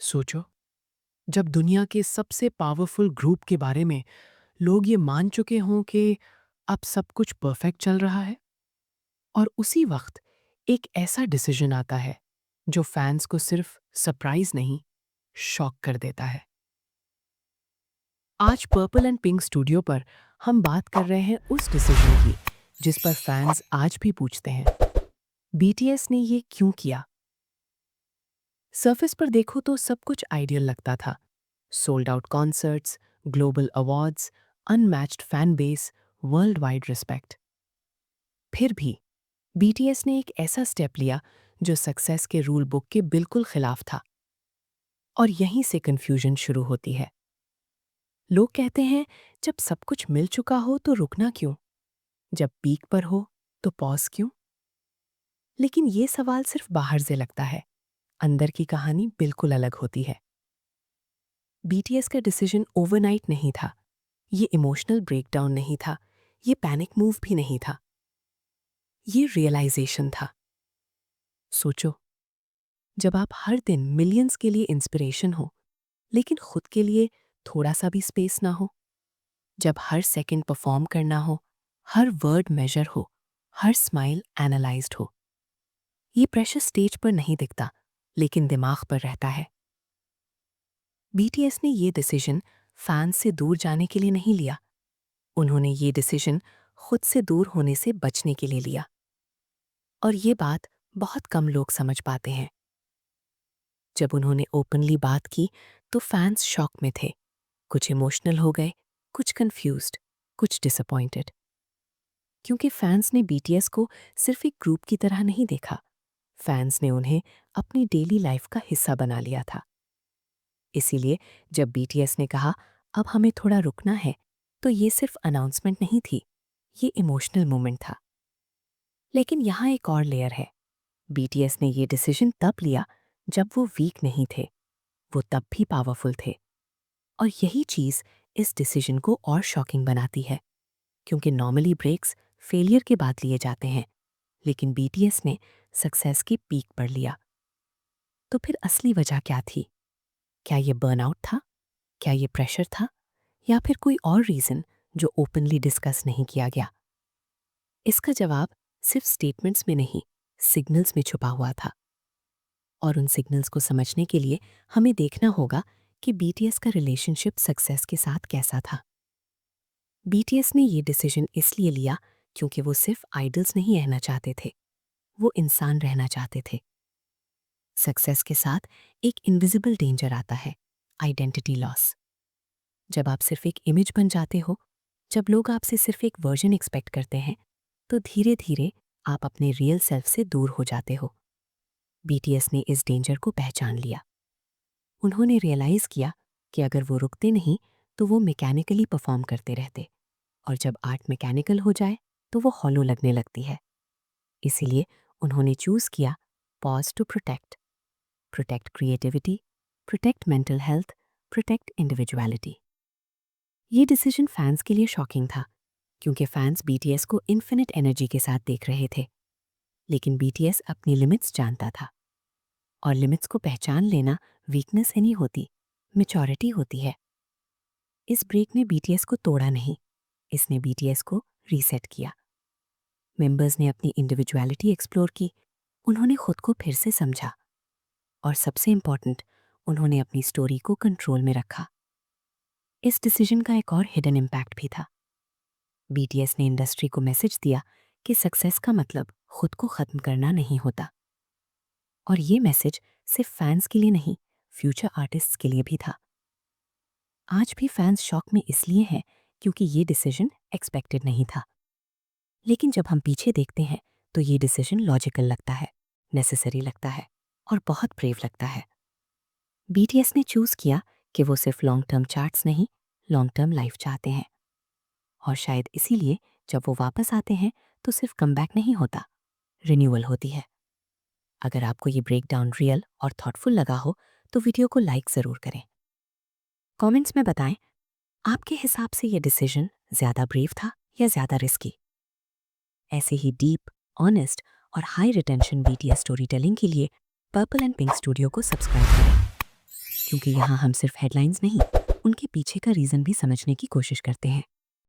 सोचो, जब दुनिया के सबसे पावरफुल ग्रुप के बारे में लोग ये मान चुके हों कि अब सब कुछ परफेक्ट चल रहा है, और उसी वक्त एक ऐसा डिसीजन आता है जो फैंस को सिर्फ सरप्राइज नहीं, शॉक कर देता है। आज पर्पल एंड पिंक स्टूडियो पर हम बात कर रहे हैं उस डिसीजन की जिस पर फैंस आज भी पूछते हैं, बीटीएस ने ये क्यों किया? सरफेस पर देखो तो सब कुछ आइडियल लगता था। Sold out concerts, global awards, unmatched fan base, world wide respect. फिर भी बीटीएस ने एक ऐसा स्टेप लिया जो सक्सेस के रूल बुक के बिल्कुल खिलाफ था। और यहीं से कंफ्यूजन शुरू होती है। लोग कहते हैं, जब सब कुछ मिल चुका हो तो रुकना क्यों? जब पीक पर हो तो पॉज क्यों? लेकिन ये सवाल सिर्फ बाहर से लगता है, अंदर की कहानी बिल्कुल अलग होती है। बीटीएस का डिसीजन ओवरनाइट नहीं था। ये इमोशनल ब्रेकडाउन नहीं था। ये पैनिक मूव भी नहीं था। ये रियलाइजेशन था। सोचो, जब आप हर दिन मिलियंस के लिए इंस्पिरेशन हो, लेकिन खुद के लिए थोड़ा सा भी स्पेस ना हो, जब हर सेकंड परफॉर्म करना हो, हर वर्ड मेजर हो, हर स्माइल एनालाइज्ड हो, ये प्रेशर स्टेज पर नहीं दिखता, लेकिन दिमाग पर रहता है। बीटीएस ने ये डिसीजन फैंस से दूर जाने के लिए नहीं लिया। उन्होंने ये डिसीजन खुद से दूर होने से बचने के लिए लिया। और ये बात बहुत कम लोग समझ पाते हैं। जब उन्होंने ओपनली बात की तो फैंस शॉक में थे। कुछ इमोशनल हो गए, कुछ कंफ्यूज्ड, कुछ डिसअपॉइंटेड। क्योंकि फैंस ने बीटीएस को सिर्फ एक ग्रुप की तरह नहीं देखा। फैंस ने उन्हें अपनी डेली लाइफ का हिस्सा बना लिया था। इसीलिए जब बीटीएस ने कहा अब हमें थोड़ा रुकना है, तो ये सिर्फ अनाउंसमेंट नहीं थी, ये इमोशनल मोमेंट था। लेकिन यहाँ एक और लेयर है। बीटीएस ने ये डिसीजन तब लिया जब वो वीक नहीं थे, वो तब भी पावरफुल थे। और यही चीज़ इस डिसीजन को और शॉकिंग बनाती है, क्योंकि नॉर्मली ब्रेक्स फेलियर के बाद लिए जाते हैं, लेकिन बीटीएस ने सक्सेस की पीक पर लिया। तो फिर असली वजह क्या थी? क्या ये बर्नआउट था? क्या ये प्रेशर था? या फिर कोई और रीज़न जो ओपनली डिस्कस नहीं किया गया? इसका जवाब सिर्फ स्टेटमेंट्स में नहीं, सिग्नल्स में छुपा हुआ था। और उन सिग्नल्स को समझने के लिए हमें देखना होगा कि बीटीएस का रिलेशनशिप सक्सेस के साथ कैसा था। बीटीएस ने ये डिसीजन इसलिए लिया क्योंकि वो सिर्फ आइडल्स नहीं रहना चाहते थे, वो इंसान रहना चाहते थे। सक्सेस के साथ एक इनविजिबल डेंजर आता है, आइडेंटिटी लॉस। जब आप सिर्फ एक इमेज बन जाते हो, जब लोग आपसे सिर्फ एक वर्जन एक्सपेक्ट करते हैं, तो धीरे धीरे आप अपने रियल सेल्फ से दूर हो जाते हो। बीटीएस ने इस डेंजर को पहचान लिया। उन्होंने रियलाइज किया कि अगर वो रुकते नहीं तो वो मैकेनिकली परफॉर्म करते रहते, और जब आर्ट मैकेनिकल हो जाए तो वो हॉलो लगने लगती है। इसीलिए उन्होंने चूज किया pause to protect. Protect creativity, protect mental health, protect individuality. ये डिसीजन फैंस के लिए शॉकिंग था, क्योंकि फैंस बीटीएस को इन्फिनिट एनर्जी के साथ देख रहे थे। लेकिन बीटीएस अपनी लिमिट्स जानता था, और लिमिट्स को पहचान लेना वीकनेस ही नहीं होती, मैच्योरिटी होती है। इस ब्रेक ने बीटीएस को तोड़ा नहीं, इसने बीटीएस को रीसेट किया। मेंबर्स ने अपनी इंडिविजुअलिटी एक्सप्लोर की, उन्होंने खुद को फिर से समझा, और सबसे इंपॉर्टेंट, उन्होंने अपनी स्टोरी को कंट्रोल में रखा। इस डिसीजन का एक और हिडन इम्पैक्ट भी था। बीटीएस ने इंडस्ट्री को मैसेज दिया कि सक्सेस का मतलब खुद को खत्म करना नहीं होता। और ये मैसेज सिर्फ फैंस के लिए नहीं, फ्यूचर आर्टिस्ट्स के लिए भी था। आज भी फैंस शॉक में इसलिए हैं क्योंकि ये डिसीजन एक्सपेक्टेड नहीं था। लेकिन जब हम पीछे देखते हैं तो ये डिसीजन लॉजिकल लगता है, नेसेसरी लगता है, और बहुत ब्रेव लगता है। बीटीएस ने चूज किया कि वो सिर्फ लॉन्ग टर्म चार्ट्स नहीं, लॉन्ग टर्म लाइफ चाहते हैं। और शायद इसीलिए जब वो वापस आते हैं तो सिर्फ कमबैक नहीं होता, रिन्यूअल होती है। अगर आपको ये ब्रेकडाउन रियल और थॉटफुल लगा हो तो वीडियो को लाइक ज़रूर करें। कमेंट्स में बताएं, आपके हिसाब से ये डिसीजन ज़्यादा ब्रेव था या ज़्यादा रिस्की? ऐसे ही डीप, ऑनेस्ट और high retention BTS story telling के लिए पर्पल एंड पिंक स्टूडियो को सब्सक्राइब करें। क्योंकि यहाँ हम सिर्फ हेडलाइंस नहीं, उनके पीछे का रीज़न भी समझने की कोशिश करते हैं।